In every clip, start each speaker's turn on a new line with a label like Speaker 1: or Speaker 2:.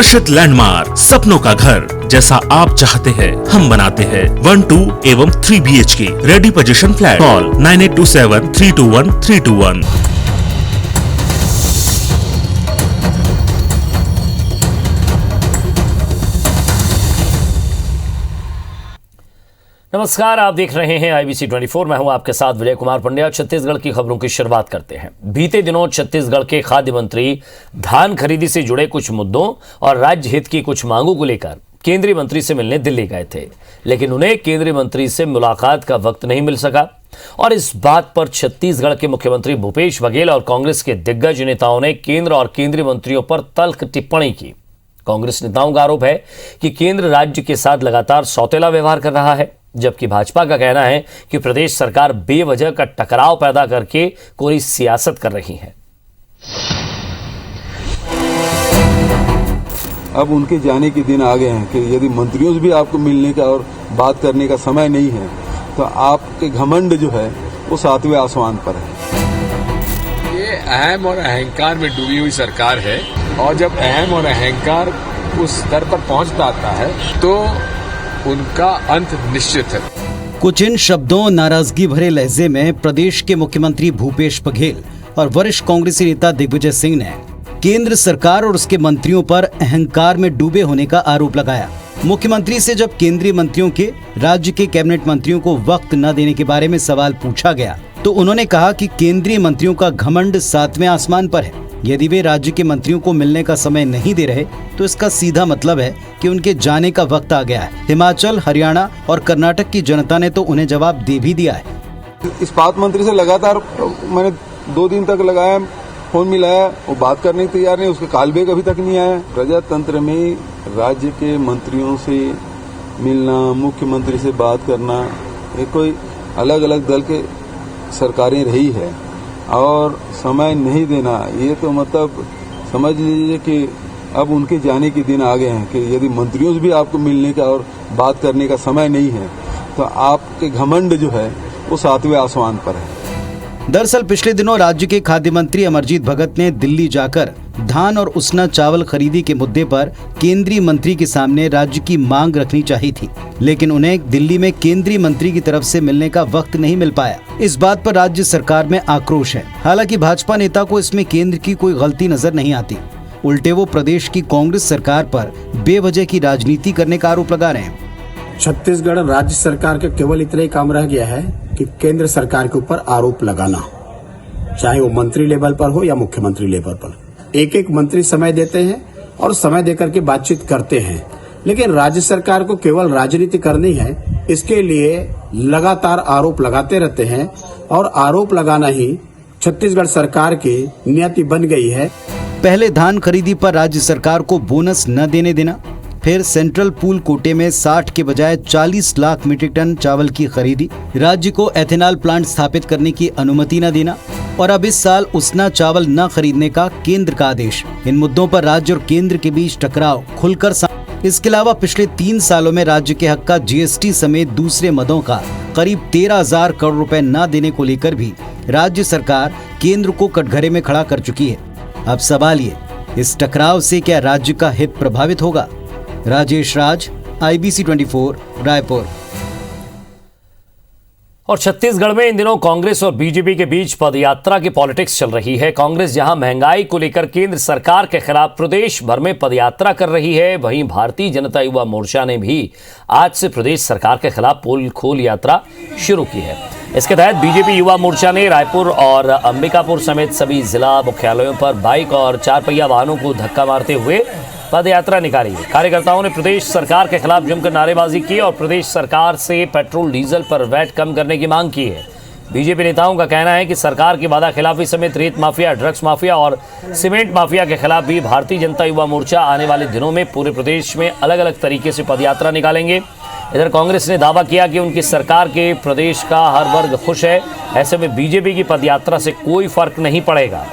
Speaker 1: आकर्षित लैंडमार्क, सपनों का घर जैसा आप चाहते हैं हम बनाते हैं। 1, 2 एवं 3 BHK ready position flat. Call 9827321321।
Speaker 2: नमस्कार, आप देख रहे हैं IBC 24। मैं हूं आपके साथ विजय कुमार पंड्या। छत्तीसगढ़ की खबरों की शुरुआत करते हैं। बीते दिनों छत्तीसगढ़ के खाद्य मंत्री धान खरीदी से जुड़े कुछ मुद्दों और राज्य हित की कुछ मांगों को लेकर केंद्रीय मंत्री से मिलने दिल्ली गए थे, लेकिन उन्हें केंद्रीय मंत्री से मुलाकात का वक्त नहीं मिल सका और इस बात पर छत्तीसगढ़ के मुख्यमंत्री भूपेश बघेल और कांग्रेस के दिग्गज नेताओं ने केंद्र और केंद्रीय मंत्रियों पर तल्ख टिप्पणी की। कांग्रेस नेताओं का आरोप है कि केंद्र राज्य के साथ लगातार सौतेला व्यवहार कर रहा है, जबकि भाजपा का कहना है कि प्रदेश सरकार बेवजह का टकराव पैदा करके कोई सियासत कर रही है।
Speaker 3: अब उनके जाने के दिन आ गए हैं कि यदि मंत्रियों से भी आपको मिलने का और बात करने का समय नहीं है तो आपके घमंड जो है वो 7वें आसमान पर है।
Speaker 4: ये अहम और अहंकार में डूबी हुई सरकार है और जब अहम और अहंकार उस स्तर पर पहुंच जाता है तो उनका अंत निश्चित है।
Speaker 5: कुछ इन शब्दों, नाराजगी भरे लहजे में प्रदेश के मुख्यमंत्री भूपेश बघेल और वरिष्ठ कांग्रेसी नेता दिग्विजय सिंह ने केंद्र सरकार और उसके मंत्रियों पर अहंकार में डूबे होने का आरोप लगाया। मुख्यमंत्री से जब केंद्रीय मंत्रियों के राज्य के कैबिनेट मंत्रियों को वक्त न देने के बारे में सवाल पूछा गया तो उन्होंने कहा कि केंद्रीय मंत्रियों का घमंड 7वें आसमान पर है। यदि वे राज्य के मंत्रियों को मिलने का समय नहीं दे रहे तो इसका सीधा मतलब है कि उनके जाने का वक्त आ गया है। हिमाचल, हरियाणा और कर्नाटक की जनता ने तो उन्हें जवाब दे भी दिया है।
Speaker 3: इस्पात मंत्री से लगातार मैंने 2 दिन तक लगाया, फोन मिलाया, वो बात करने को तैयार नहीं, उसका कॉल बैक अभी तक नहीं आया। प्रजातंत्र में राज्य के मंत्रियों से मिलना, मुख्यमंत्री से बात करना, ये कोई अलग अलग दल के सरकारें रही है और समय नहीं देना, ये तो मतलब समझ लीजिए कि अब उनके जाने के दिन आ गए हैं कि यदि मंत्रियों से भी आपको मिलने का और बात करने का समय नहीं है तो आपके घमंड जो है वो 7वें आसमान पर है।
Speaker 5: दरअसल पिछले दिनों राज्य के खाद्य मंत्री अमरजीत भगत ने दिल्ली जाकर धान और उसना चावल खरीदी के मुद्दे पर केंद्रीय मंत्री के सामने राज्य की मांग रखनी चाहिए थी, लेकिन उन्हें दिल्ली में केंद्रीय मंत्री की तरफ से मिलने का वक्त नहीं मिल पाया। इस बात पर राज्य सरकार में आक्रोश है। हालांकि भाजपा नेता को इसमें केंद्र की कोई गलती नजर नहीं आती, उल्टे वो प्रदेश की कांग्रेस सरकार पर बेवजह की राजनीति करने का आरोप लगा रहे हैं।
Speaker 6: छत्तीसगढ़ राज्य सरकार का केवल इतना ही काम रह गया है कि केंद्र सरकार के ऊपर आरोप लगाना, चाहे वो मंत्री लेवल पर हो या मुख्यमंत्री लेवल पर। एक एक मंत्री समय देते हैं और समय देकर के बातचीत करते हैं, लेकिन राज्य सरकार को केवल राजनीति करनी है, इसके लिए लगातार आरोप लगाते रहते हैं और आरोप लगाना ही छत्तीसगढ़ सरकार की नियति बन गई है।
Speaker 5: पहले धान खरीदी पर राज्य सरकार को बोनस न देने देना, फिर सेंट्रल पूल कोटे में 60 के बजाय 40 लाख मीट्रिक टन चावल की खरीदी, राज्य को एथेनॉल प्लांट स्थापित करने की अनुमति न देना और अब इस साल उसना चावल न खरीदने का केंद्र का आदेश। इन मुद्दों पर राज्य और केंद्र के बीच टकराव खुलकर इसके अलावा पिछले 3 सालों में राज्य के हक का GST समेत दूसरे मदों का करीब 13,000 करोड़ रुपए न देने को लेकर भी राज्य सरकार केंद्र को कटघरे में खड़ा कर चुकी है। अब सवाल ये, इस टकराव से क्या राज्य का हित प्रभावित होगा? राजेश राज, IBC 24, रायपुर।
Speaker 2: और छत्तीसगढ़ में इन दिनों कांग्रेस और बीजेपी के बीच पदयात्रा की पॉलिटिक्स चल रही है। कांग्रेस जहां महंगाई को लेकर केंद्र सरकार के खिलाफ प्रदेश भर में पदयात्रा कर रही है, वहीं भारतीय जनता युवा मोर्चा ने भी आज से प्रदेश सरकार के खिलाफ पोल खोल यात्रा शुरू की है। इसके तहत बीजेपी युवा मोर्चा ने रायपुर और अंबिकापुर समेत सभी जिला मुख्यालयों पर बाइक और 4 पहिया वाहनों को धक्का मारते हुए पदयात्रा निकाली है। कार्यकर्ताओं ने प्रदेश सरकार के खिलाफ जमकर नारेबाजी की और प्रदेश सरकार से पेट्रोल डीजल पर वैट कम करने की मांग की है। बीजेपी नेताओं का कहना है कि सरकार की वादा खिलाफी समेत रेत माफिया, ड्रग्स माफिया और सीमेंट माफिया के खिलाफ भी भारतीय जनता युवा मोर्चा आने वाले दिनों में पूरे प्रदेश में अलग अलग तरीके से पदयात्रा निकालेंगे। इधर कांग्रेस ने दावा किया कि उनकी सरकार के प्रदेश का हर वर्ग खुश है, ऐसे में बीजेपी की पदयात्रा से कोई फर्क नहीं पड़ेगा।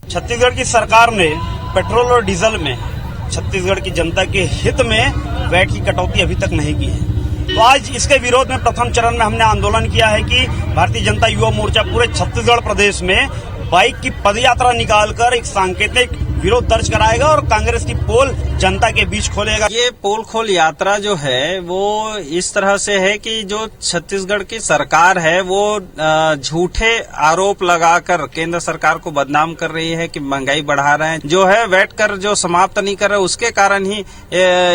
Speaker 7: छत्तीसगढ़ की सरकार ने पेट्रोल और डीजल में छत्तीसगढ़ की जनता के हित में वैट की कटौती अभी तक नहीं की है। तो आज इसके विरोध में प्रथम चरण में हमने आंदोलन किया है कि भारतीय जनता युवा मोर्चा पूरे छत्तीसगढ़ प्रदेश में बाइक की पदयात्रा निकालकर एक सांकेतिक विरोध दर्ज कराएगा और कांग्रेस की पोल जनता के बीच खोलेगा।
Speaker 8: ये पोल खोल यात्रा जो है वो इस तरह से है कि जो छत्तीसगढ़ की सरकार है वो झूठे आरोप लगाकर केंद्र सरकार को बदनाम कर रही है कि महंगाई बढ़ा रहे हैं, जो है वैट कर जो समाप्त नहीं कर रहे, उसके कारण ही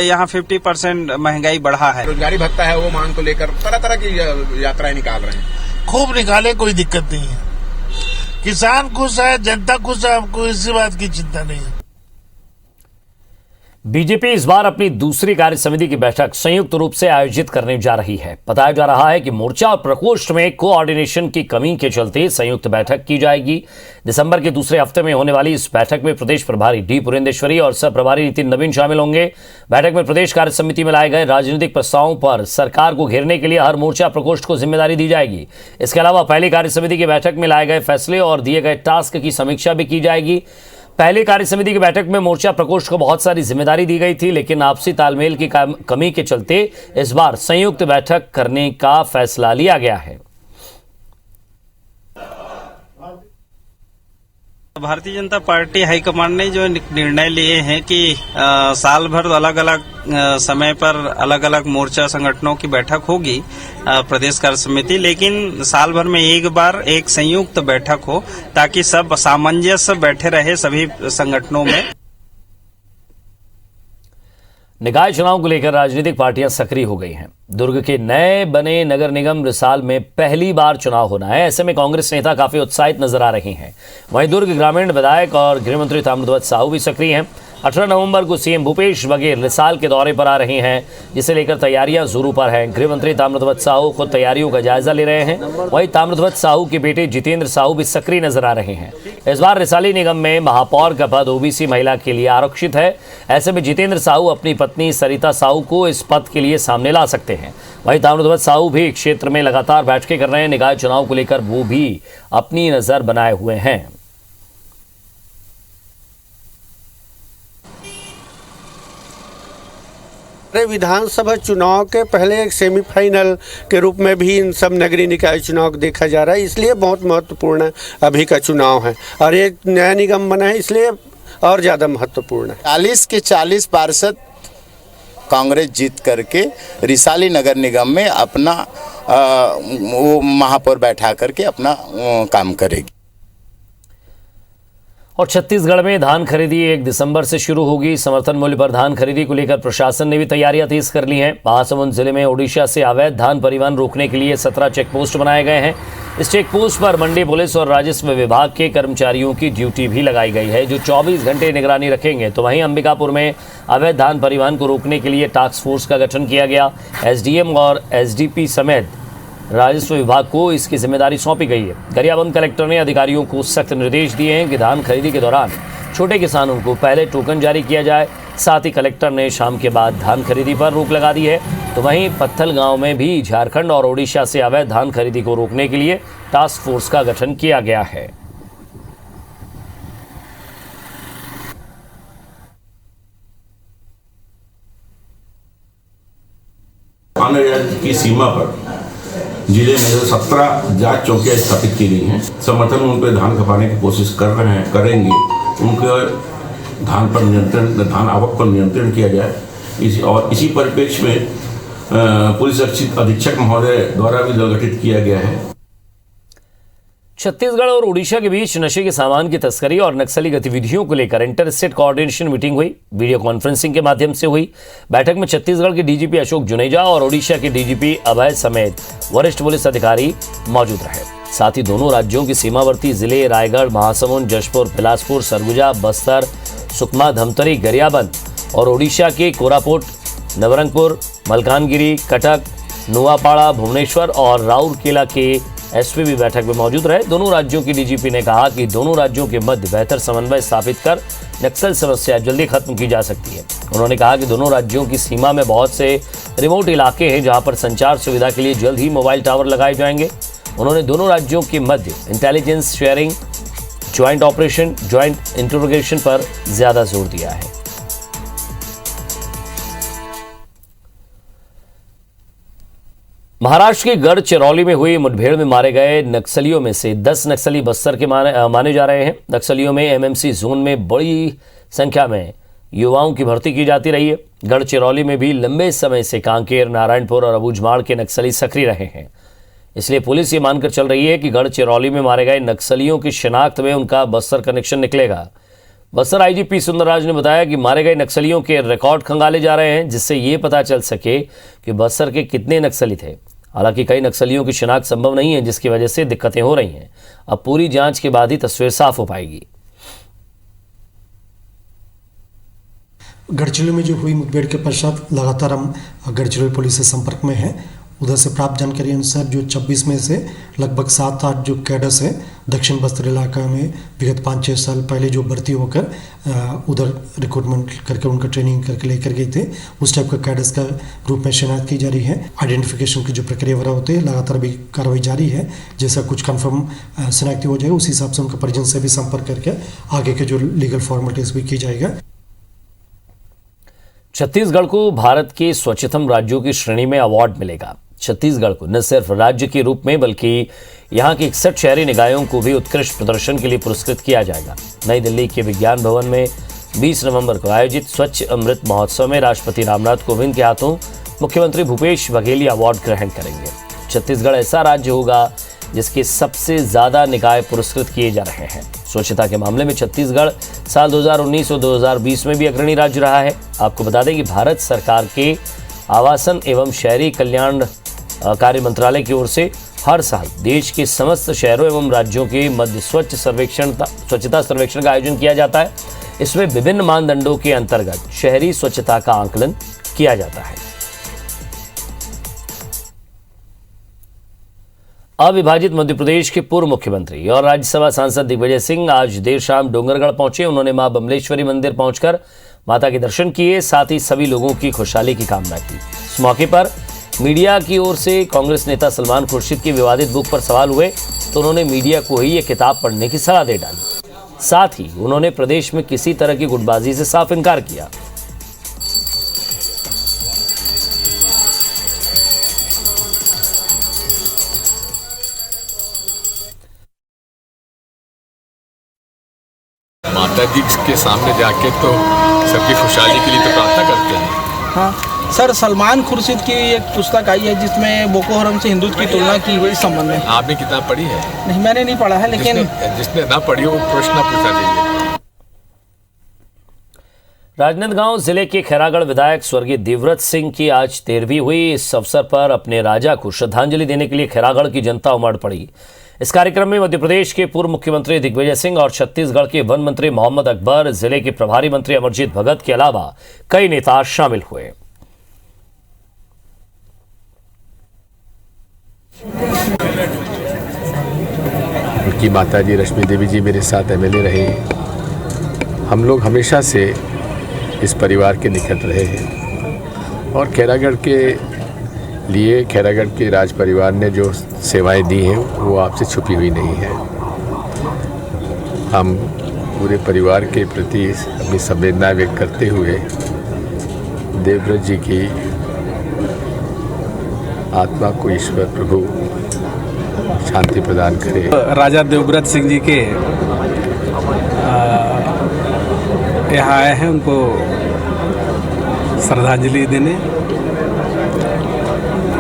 Speaker 8: यहाँ 50% महंगाई बढ़ा है।
Speaker 9: रोजगारी भत्ता है वो मांग को लेकर तरह तरह की यात्राएं निकाल रहे हैं।
Speaker 10: खूब निकाले, कोई दिक्कत नहीं है। किसान खुश है, जनता खुश है, हमको इसी बात की चिंता नहीं है।
Speaker 2: बीजेपी इस बार अपनी दूसरी कार्य समिति की बैठक संयुक्त रूप से आयोजित करने जा रही है। बताया जा रहा है कि मोर्चा और प्रकोष्ठ में कोऑर्डिनेशन की कमी के चलते संयुक्त बैठक की जाएगी। दिसंबर के दूसरे हफ्ते में होने वाली इस बैठक में प्रदेश प्रभारी डी पुरेंदेश्वरी और सह प्रभारी नितिन नवीन शामिल होंगे। बैठक में प्रदेश कार्य समिति में लाए गए राजनीतिक प्रस्तावों पर सरकार को घेरने के लिए हर मोर्चा प्रकोष्ठ को जिम्मेदारी दी जाएगी। इसके अलावा पहली कार्य समिति की बैठक में लाए गए फैसले और दिए गए टास्क की समीक्षा भी की जाएगी। पहली कार्य समिति की बैठक में मोर्चा प्रकोष्ठ को बहुत सारी जिम्मेदारी दी गई थी, लेकिन आपसी तालमेल की कमी के चलते इस बार संयुक्त बैठक करने का फैसला लिया गया है।
Speaker 8: भारतीय जनता पार्टी हाईकमान ने जो निर्णय लिए हैं कि साल भर अलग अलग समय पर अलग अलग मोर्चा संगठनों की बैठक होगी प्रदेश कार्य समिति, लेकिन साल भर में एक बार एक संयुक्त बैठक हो ताकि सब सामंजस्य बैठे रहे सभी संगठनों में।
Speaker 2: निकाय चुनाव को लेकर राजनीतिक पार्टियां सक्रिय हो गई हैं। दुर्ग के नए बने नगर निगम रिसाल में पहली बार चुनाव होना है, ऐसे में कांग्रेस नेता काफी उत्साहित नजर आ रही हैं। वहीं दुर्ग ग्रामीण विधायक और गृह मंत्री ताम्रध्वज साहू भी सक्रिय हैं। 18 नवंबर को सीएम भूपेश बघेल रिसाल के दौरे पर आ रहे हैं, जिसे लेकर तैयारियां जोरों पर हैं। गृह मंत्री ताम्रध्वज साहू खुद तैयारियों का जायजा ले रहे हैं। वहीं ताम्रध्वज साहू के बेटे जितेंद्र साहू भी सक्रिय नजर आ रहे हैं। इस बार रिसाली निगम में महापौर का पद ओबीसी महिला के लिए आरक्षित है। ऐसे में जितेंद्र साहू अपनी पत्नी सरिता साहू को इस पद के लिए सामने ला सकते हैं। वहीं ताम्रध्वज साहू भी क्षेत्र में लगातार बैठकें कर रहे हैं। निकाय चुनाव को लेकर वो भी अपनी नजर बनाए हुए हैं।
Speaker 11: विधानसभा चुनाव के पहले एक सेमीफाइनल के रूप में भी इन सब नगरीय निकाय चुनाव देखा जा रहा है, इसलिए बहुत महत्वपूर्ण अभी का चुनाव है और एक नया निगम बना है, इसलिए और ज़्यादा महत्वपूर्ण है।
Speaker 12: 40 के 40 पार्षद कांग्रेस जीत करके रिसाली नगर निगम में अपना वो महापौर बैठा करके अपना काम करेगी।
Speaker 2: और छत्तीसगढ़ में धान खरीदी 1 दिसंबर से शुरू होगी। समर्थन मूल्य पर धान खरीदी को लेकर प्रशासन ने भी तैयारियां तेज कर ली हैं। महासमुंद जिले में ओडिशा से अवैध धान परिवहन रोकने के लिए 17 चेक पोस्ट बनाए गए हैं। इस चेक पोस्ट पर मंडी पुलिस और राजस्व विभाग के कर्मचारियों की ड्यूटी भी लगाई गई है, जो 24 घंटे निगरानी रखेंगे। तो वहीं अंबिकापुर में अवैध धान परिवहन को रोकने के लिए टास्क फोर्स का गठन किया गया। एसडीएम और एसडीपी समेत राजस्व विभाग को इसकी जिम्मेदारी सौंपी गई है। गरियाबंद कलेक्टर ने अधिकारियों को सख्त निर्देश दिए हैं कि धान खरीदी के दौरान छोटे किसानों को पहले टोकन जारी किया जाए। साथ ही कलेक्टर ने शाम के बाद धान खरीदी पर रोक लगा दी है। तो वहीं पत्थल गांव में भी झारखंड और ओडिशा से अवैध धान खरीदी को रोकने के लिए टास्क फोर्स का गठन किया गया है।
Speaker 13: राज्य की सीमा पर जिले में जो 17 जांच चौकियां स्थापित की गई हैं। समर्थन उन पर धान खपाने की कोशिश कर रहे हैं, करेंगे। उनके धान पर नियंत्रण, धान आवक पर नियंत्रण किया जाए। इसी परिप्रेक्ष्य में पुलिस अधीक्षक महोदय द्वारा भी गठित किया गया है।
Speaker 2: छत्तीसगढ़ और ओडिशा के बीच नशे के सामान की तस्करी और नक्सली गतिविधियों को लेकर इंटर स्टेट कोऑर्डिनेशन मीटिंग हुई। वीडियो कॉन्फ्रेंसिंग के माध्यम से हुई बैठक में छत्तीसगढ़ के डीजीपी अशोक जुनेजा और ओडिशा के डीजीपी अभय समेत वरिष्ठ पुलिस अधिकारी मौजूद रहे। साथ ही दोनों राज्यों की सीमावर्ती जिले रायगढ़, महासमुंद, जशपुर, बिलासपुर, सरगुजा, बस्तर, सुकमा, धमतरी, गरियाबंद और ओडिशा के कोरापुट, नवरंगपुर, मलकानगिरी, कटक, नुआपाड़ा, भुवनेश्वर और राउरकेला के एसपी भी बैठक में मौजूद रहे। दोनों राज्यों की डीजीपी ने कहा कि दोनों राज्यों के मध्य बेहतर समन्वय स्थापित कर नक्सल समस्या जल्दी खत्म की जा सकती है। उन्होंने कहा कि दोनों राज्यों की सीमा में बहुत से रिमोट इलाके हैं जहां पर संचार सुविधा के लिए जल्द ही मोबाइल टावर लगाए जाएंगे। उन्होंने दोनों राज्यों के मध्य intelligence sharing joint operation, joint interrogation पर ज्यादा जोर दिया है। महाराष्ट्र के गढ़चिरौली में हुई मुठभेड़ में मारे गए नक्सलियों में से 10 नक्सली बस्तर के माने जा रहे हैं। नक्सलियों में एमएमसी जोन में बड़ी संख्या में युवाओं की भर्ती की जाती रही है। गढ़चिरौली में भी लंबे समय से कांकेर, नारायणपुर और अबूझमाड़ के नक्सली सक्रिय रहे हैं। इसलिए पुलिस ये मानकर चल रही है कि गढ़चिरौली में मारे गए नक्सलियों की शिनाख्त में उनका बस्तर कनेक्शन निकलेगा। बस्तर आईजीपी सुंदरराज ने बताया कि मारे गए नक्सलियों के रिकॉर्ड खंगाले जा रहे हैं, जिससे ये पता चल सके कि बस्तर के कितने नक्सली थे। हालांकि कई नक्सलियों की शिनाख्त संभव नहीं है, जिसकी वजह से दिक्कतें हो रही हैं। अब पूरी जांच के बाद ही तस्वीर साफ हो पाएगी।
Speaker 14: गढ़चिरौली में जो हुई मुठभेड़ के पश्चात लगातार हम गढ़चिरौली पुलिस से संपर्क में हैं। उधर से प्राप्त जानकारी अनुसार जो 26 में से लगभग 7-8 जो कैडर्स हैं दक्षिण बस्तर इलाका में विगत 5-6 साल पहले जो भर्ती होकर उधर रिक्रूटमेंट करके उनका ट्रेनिंग करके लेकर गए थे, उस टाइप का कैडर्स का रूप में शिनाख्त की जा रही है। आइडेंटिफिकेशन की जो प्रक्रिया वगैरह होती है लगातार भी कार्रवाई जारी है। जैसा कुछ कन्फर्म शिनाख्ती हो जाएगा उसी हिसाब से उनका परिजन से भी संपर्क करके आगे के जो लीगल फॉर्मेलिटीज भी की जाएगा।
Speaker 2: छत्तीसगढ़ को भारत के स्वच्छतम राज्यों की श्रेणी में अवार्ड मिलेगा। छत्तीसगढ़ को न सिर्फ राज्य के रूप में बल्कि यहाँ के 61 शहरी निकायों को भी उत्कृष्ट प्रदर्शन के लिए पुरस्कृत किया जाएगा। नई दिल्ली के विज्ञान भवन में 20 नवंबर को आयोजित स्वच्छ अमृत महोत्सव में राष्ट्रपति रामनाथ कोविंद के हाथों मुख्यमंत्री भूपेश बघेल अवार्ड ग्रहण करेंगे। छत्तीसगढ़ ऐसा राज्य होगा जिसके सबसे ज्यादा निकाय पुरस्कृत किए जा रहे हैं। स्वच्छता के मामले में छत्तीसगढ़ साल 2019 और 2020 में भी अग्रणी राज्य रहा है। आपको बता दें कि भारत सरकार के आवासन एवं शहरी कल्याण कार्य मंत्रालय की ओर से हर साल देश के समस्त शहरों एवं राज्यों के मध्य स्वच्छता सर्वेक्षण का आयोजन किया जाता है। इसमें विभिन्न मानदंडों के अंतर्गत शहरी स्वच्छता का आकलन किया जाता है। अविभाजित मध्य प्रदेश के पूर्व मुख्यमंत्री और राज्यसभा सांसद दिग्विजय सिंह आज देर शाम डोंगरगढ़ पहुंचे। उन्होंने मां बमलेश्वरी मंदिर पहुंचकर माता के दर्शन किए, साथ ही सभी लोगों की खुशहाली की कामना की। इस मौके पर मीडिया की ओर से कांग्रेस नेता सलमान खुर्शीद की विवादित बुक पर सवाल हुए तो उन्होंने मीडिया को ही ये किताब पढ़ने की सलाह दे डाली। साथ ही उन्होंने प्रदेश में किसी तरह की गुटबाजी से साफ इनकार किया।
Speaker 4: माता जी के सामने जाके तो सबकी खुशहाली के लिए तो प्रार्थना करते हैं।
Speaker 15: हाँ सर, सलमान खुर्शीद की एक पुस्तक आई है जिसमें बोको हरम से हिंदुत्व की तुलना की हुई इस संबंध में।
Speaker 4: आपने किताब पढ़ी है?
Speaker 15: नहीं, मैंने नहीं पढ़ा है, लेकिन
Speaker 4: जिसने ना पढ़ी हो वो प्रश्न पूछा जाइए।
Speaker 2: राजनांदगांव जिले के खैरागढ़ विधायक स्वर्गीय देवव्रत सिंह की आज 13वीं हुई। इस अवसर पर अपने राजा को श्रद्धांजलि देने के लिए खैरागढ़ की जनता उमड़ पड़ी। इस कार्यक्रम में मध्य प्रदेश के पूर्व मुख्यमंत्री दिग्विजय सिंह और छत्तीसगढ़ के वन मंत्री मोहम्मद अकबर, जिले के प्रभारी मंत्री अमरजीत भगत के अलावा कई नेता शामिल हुए।
Speaker 4: उनकी माता जी रश्मि देवी जी मेरे साथ एमएलए रहे। हम लोग हमेशा से इस परिवार के निकट रहे हैं और खैरागढ़ के लिए खैरागढ़ के राज परिवार ने जो सेवाएं दी हैं वो आपसे छुपी हुई नहीं है। हम पूरे परिवार के प्रति अपनी संवेदना व्यक्त करते हुए देवव्रत जी की आत्मा को ईश्वर प्रभु शांति प्रदान करे।
Speaker 16: राजा देवव्रत सिंह जी के यहाँ आए हैं उनको श्रद्धांजलि देने।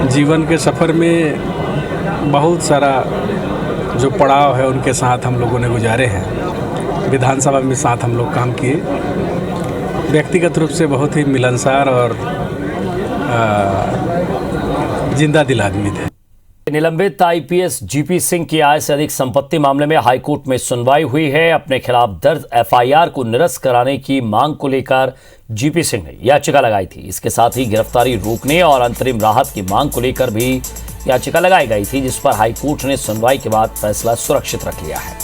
Speaker 16: जीवन के सफ़र में बहुत सारा जो पड़ाव है उनके साथ हम लोगों ने गुजारे हैं। विधानसभा में साथ हम लोग काम किए। व्यक्तिगत रूप से बहुत ही मिलनसार और जिंदा दिल आदमी थे।
Speaker 2: निलंबित आईपीएस जीपी सिंह की आय से अधिक संपत्ति मामले में हाईकोर्ट में सुनवाई हुई है। अपने खिलाफ दर्ज एफआईआर को निरस्त कराने की मांग को लेकर जीपी सिंह ने याचिका लगाई थी। इसके साथ ही गिरफ्तारी रोकने और अंतरिम राहत की मांग को लेकर भी याचिका लगाई गई थी, जिस पर हाईकोर्ट ने सुनवाई के बाद फैसला सुरक्षित रख लिया है।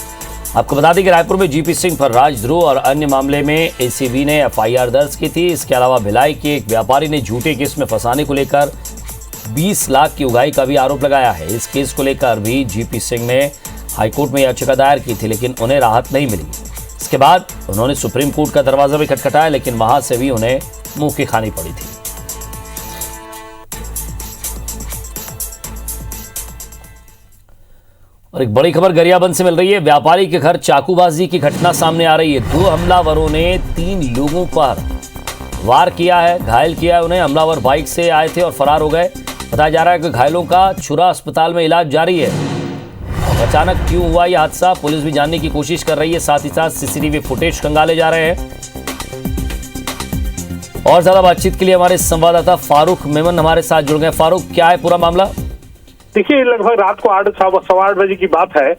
Speaker 2: आपको बता दें कि रायपुर में जीपी सिंह पर राजद्रोह और अन्य मामले में एसीबी ने एफआईआर दर्ज की थी। इसके अलावा भिलाई के एक व्यापारी ने झूठे केस में फंसाने को लेकर 20 लाख की उगाही का भी आरोप लगाया है। इस केस को लेकर भी जीपी सिंह ने हाईकोर्ट में याचिका दायर की थी, लेकिन उन्हें राहत नहीं मिली। इसके बाद उन्होंने सुप्रीम कोर्ट का दरवाजा भी खटखटाया, लेकिन वहां से भी उन्हें मुंह की खानी पड़ी थी। और एक बड़ी खबर गरियाबंद से मिल रही है। व्यापारी के घर चाकूबाजी की घटना सामने आ रही है। 2 हमलावरों ने 3 लोगों पर वार किया है, घायल किया है उन्हें। हमलावर बाइक से आए थे और फरार हो गए। बताया जा रहा है कि घायलों का छुरा अस्पताल में इलाज जारी है। अचानक क्यों हुआ यह हादसा, पुलिस भी जानने की कोशिश कर रही है। साथ ही साथ सीसीटीवी फुटेज खंगाले जा रहे हैं। और ज्यादा बातचीत के लिए हमारे संवाददाता फारूक मेमन हमारे साथ जुड़ गए। फारूक, क्या है पूरा मामला?
Speaker 17: देखिए, लगभग रात को 8-8 बजे की बात है।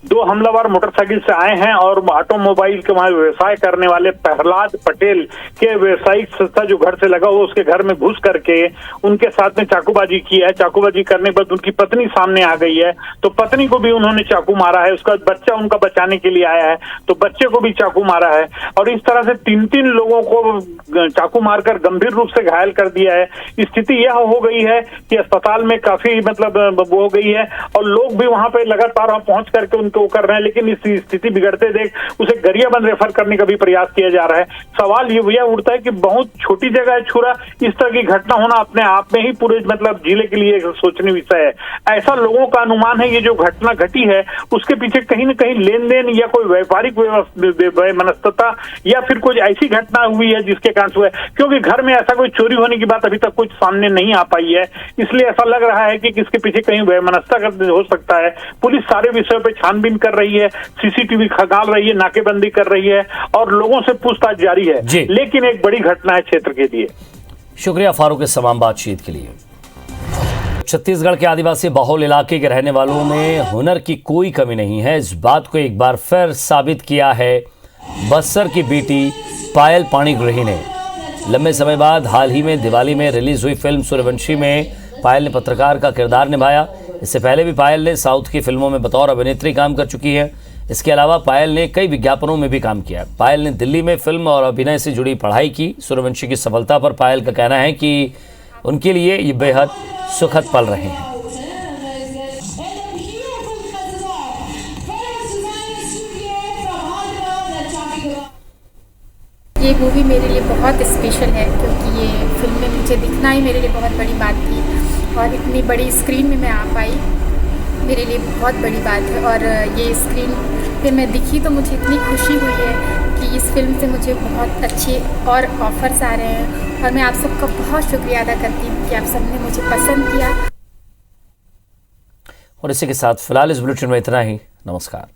Speaker 17: 2 हमलावर मोटरसाइकिल से आए हैं और ऑटोमोबाइल के वहां व्यवसाय करने वाले प्रहलाद पटेल के व्यवसायिक संस्था जो घर से लगा हुआ उसके घर में घुस करके उनके साथ में चाकूबाजी की है। चाकूबाजी करने के बाद उनकी पत्नी सामने आ गई है, तो पत्नी को भी उन्होंने चाकू मारा है। उसका बच्चा उनका बचाने के लिए आया है, तो बच्चे को भी चाकू मारा है। और इस तरह से 3 लोगों को चाकू मारकर गंभीर रूप से घायल कर दिया है। स्थिति यह हो गई है कि अस्पताल में काफी वो हो गई है और लोग भी वहां पे लगातार वहां पहुंच करके उनको कर रहे हैं, लेकिन इस स्थिति बिगड़ते देख उसे गरियाबंद रेफर करने का भी प्रयास किया जा रहा है। सवाल ये उठता है कि बहुत छोटी जगह है छुरा, इस तरह की घटना होना अपने आप में ही पूरे जिले के लिए सोचने विषय है। ऐसा लोगों का अनुमान है ये जो घटना घटी है उसके पीछे कहीं न कहीं लेन देन या कोई व्यापारिक मनस्तता या फिर कोई ऐसी घटना हुई है जिसके कारण हुआ है, क्योंकि घर में ऐसा कोई चोरी होने की बात अभी तक कुछ सामने नहीं आ पाई है। इसलिए ऐसा लग रहा है कि किसके पीछे कहीं वैमनस्यता हो सकता है। पुलिस सारे विषयों पर छानबीन कर रही है, सीसीटीवी खंगाल रही है, नाकेबंदी कर रही है और लोगों से पूछताछ जारी है। लेकिन एक बड़ी घटना है क्षेत्र के लिए।
Speaker 2: शुक्रिया फारूक इस तमाम बातचीत के लिए। छत्तीसगढ़ के आदिवासी बहुल इलाके के रहने वालों में हुनर की कोई कमी नहीं है। इस बात को एक बार फिर साबित किया है बस्तर की बेटी पायल पाणिग्रही ने। लंबे समय बाद हाल ही में दिवाली में रिलीज हुई फिल्म सूर्यवंशी में पायल ने पत्रकार का किरदार निभाया। इससे पहले भी पायल ने साउथ की फिल्मों में बतौर अभिनेत्री काम कर चुकी है। इसके अलावा पायल ने कई विज्ञापनों में भी काम किया। पायल ने दिल्ली में फिल्म और अभिनय से जुड़ी पढ़ाई की। सूर्यवंशी की सफलता पर पायल का कहना है कि उनके लिए ये बेहद सुखद पल रहे हैं।
Speaker 18: ये मूवी मेरे लिए बहुत स्पेशल है क्योंकि ये फिल्म में मुझे दिखना ही मेरे लिए बहुत बड़ी बात थी और इतनी बड़ी स्क्रीन में मैं आ पाई मेरे लिए बहुत बड़ी बात है। और ये स्क्रीन पे मैं दिखी तो मुझे इतनी खुशी हुई है कि इस फिल्म से मुझे बहुत अच्छे और ऑफर्स आ रहे हैं और मैं आप सबका बहुत शुक्रिया अदा करती हूँ कि आप सबने मुझे पसंद किया।
Speaker 2: और इसी के साथ फिलहाल इस बुलेटिन में इतना ही। नमस्कार।